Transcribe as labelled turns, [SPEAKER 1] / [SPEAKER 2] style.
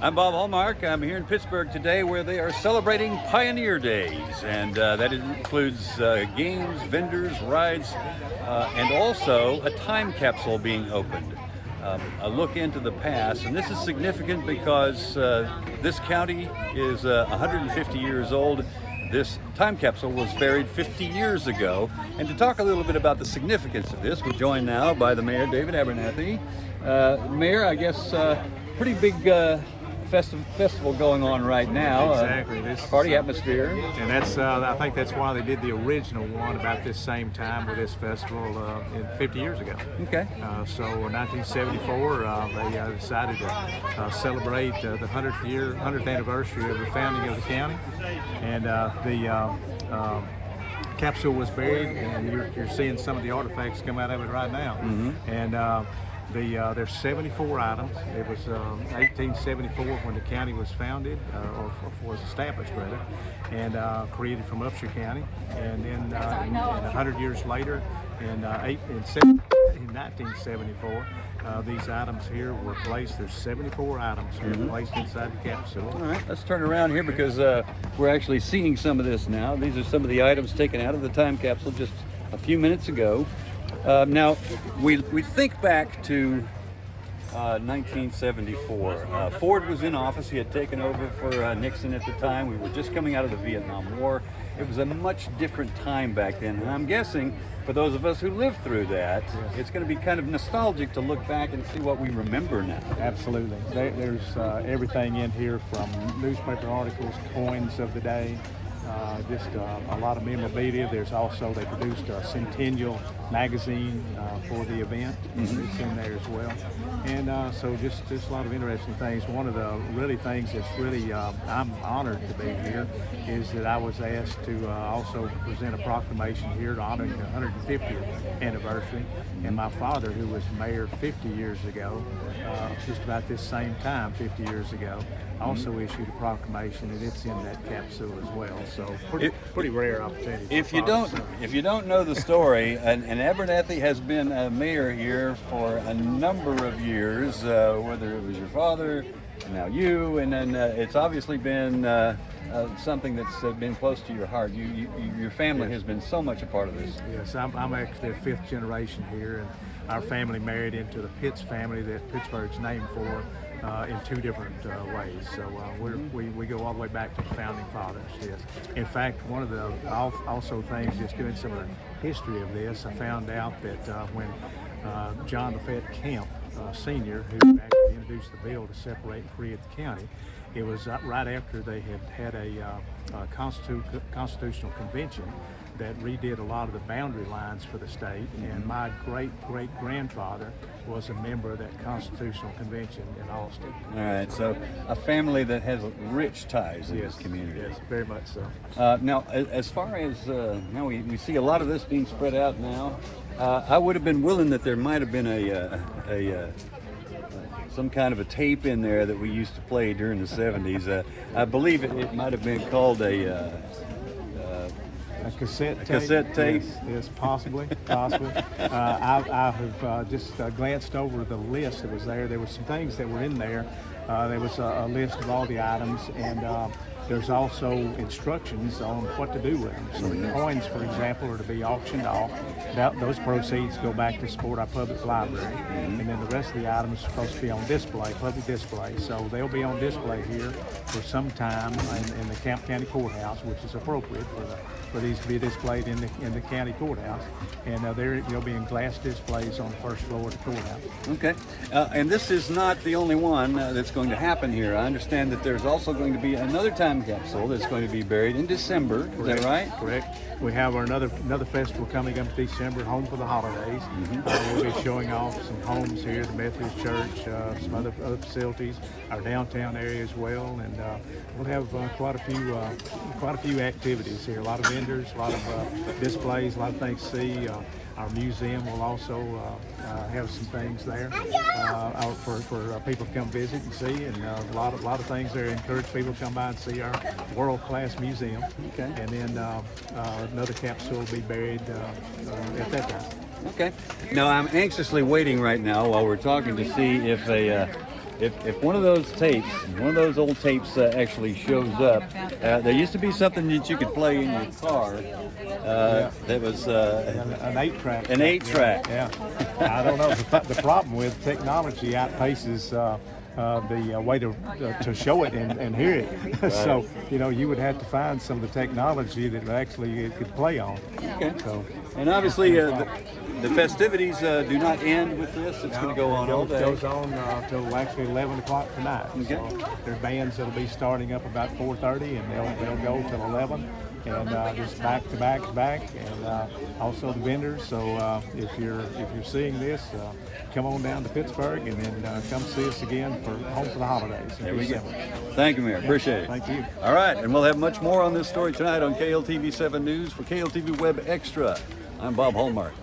[SPEAKER 1] I'm Bob Hallmark. I'm here in Pittsburgh today where they are celebrating Pioneer Days, and that includes games, vendors, rides, and also a time capsule being opened. A look into the past, and this is significant because this county is 150 years old. This time capsule was buried 50 years ago, and to talk a little bit about the significance of this, we're joined now by the Mayor, David Abernathy. Mayor, I guess pretty big festival going on right now.
[SPEAKER 2] Exactly.
[SPEAKER 1] This party atmosphere.
[SPEAKER 2] And that's I think that's why they did the original one about this same time with this festival 50 years ago.
[SPEAKER 1] Okay.
[SPEAKER 2] So in 1974, they decided to celebrate the 100th anniversary of the founding of the county, and the capsule was buried, and you're seeing some of the artifacts come out of it right now.
[SPEAKER 1] Mm-hmm.
[SPEAKER 2] And there's 74 items. It was 1874 when the county was founded, or was established rather, and created from Upshur County. And then 100 years later, in 1974, these items here were placed. There's 74 items here placed inside the capsule.
[SPEAKER 1] All right, let's turn around here because we're actually seeing some of this now. These are some of the items taken out of the time capsule just a few minutes ago. Now, we think back to 1974. Ford was in office. He had taken over for Nixon at the time. We were just coming out of the Vietnam War. It was a much different time back then. And I'm guessing for those of us who lived through that, it's going to be kind of nostalgic to look back and see what we remember now.
[SPEAKER 2] Absolutely. There's everything in here from newspaper articles, coins of the day, just a lot of memorabilia. There's also, they produced a Centennial magazine for the event. It's in there as well. And so just a lot of interesting things. One of the really things that's really, I'm honored to be here, is that I was asked to also present a proclamation here honoring the 150th anniversary. And my father, who was mayor 50 years ago, just about this same time 50 years ago, also issued a proclamation, and it's in that capsule as well. So pretty rare opportunity.
[SPEAKER 1] If you don't know the story, and Abernathy has been a mayor here for a number of years, whether it was your father, now you, and then it's obviously been something that's been close to your heart. Your family has been so much a part of this.
[SPEAKER 2] Yes, I'm actually a fifth generation here, and our family married into the Pitts family that Pittsburgh's named for. In two different ways. So we go all the way back to the founding fathers. Yes. In fact, one of the also things, just doing some of the history of this, I found out that when John Lafayette Camp Sr., who actually introduced the bill to separate and create the county, it was right after they had a constitutional convention that redid a lot of the boundary lines for the state, and my great-great-grandfather was a member of that constitutional convention in Austin.
[SPEAKER 1] All right, so a family that has rich ties in this community.
[SPEAKER 2] Yes, very much so.
[SPEAKER 1] Now, as far as, now we see a lot of this being spread out now. I would have been willing that there might have been some kind of a tape in there that we used to play during the 70s. I believe it might have been called a
[SPEAKER 2] cassette tape.
[SPEAKER 1] Cassette tape?
[SPEAKER 2] Yes, possibly. I have just glanced over the list that was there. There were some things that were in there. There was a list of all the items, and there's also instructions on what to do with them. So the coins, for example, are to be auctioned off. Those proceeds go back to support our public library. And then the rest of the items are supposed to be on display, public display. So they'll be on display here for some time in the Camp County Courthouse, which is appropriate for these to be displayed in the county courthouse. And they'll be in glass displays on the first floor of the courthouse.
[SPEAKER 1] Okay. And this is not the only one that's going to happen here. I understand that there's also going to be another time capsule that's going to be buried in December. Is that right?
[SPEAKER 2] Correct. We have another festival coming up in December, Home for the Holidays. We'll be showing off some homes here, the Methodist Church, some other facilities, our downtown area as well, and we'll have quite a few activities here. A lot of vendors, a lot of displays, a lot of things to see. Our museum will also have some things there for people to come visit and see, and a lot of things there. Encourage people to come by and see our world-class museum.
[SPEAKER 1] Okay.
[SPEAKER 2] And then another capsule will be buried at that time.
[SPEAKER 1] Okay. Now I'm anxiously waiting right now while we're talking to see if if one of those tapes, one of those old tapes actually shows up, there used to be something that you could play in your car. That was
[SPEAKER 2] an 8-track.
[SPEAKER 1] An 8-track.
[SPEAKER 2] Yeah. I don't know. The problem with technology outpaces the way to show it and hear it.
[SPEAKER 1] Right.
[SPEAKER 2] So, you would have to find some of the technology that actually it could play on.
[SPEAKER 1] Okay.
[SPEAKER 2] So,
[SPEAKER 1] and obviously, the festivities do not end with this. It's going to go on all day.
[SPEAKER 2] It goes on till actually 11 o'clock tonight.
[SPEAKER 1] Okay.
[SPEAKER 2] So there are bands that'll be starting up about 4:30, and they'll go till 11. And just back to back to back, and also the vendors. So if you're seeing this, come on down to Pittsburgh, and then come see us again for Home for the Holidays.
[SPEAKER 1] There we go. Thank you, Mayor. Appreciate it.
[SPEAKER 2] Thank you.
[SPEAKER 1] All right, and we'll have much more on this story tonight on KLTV 7 News. For KLTV Web Extra, I'm Bob Hallmark.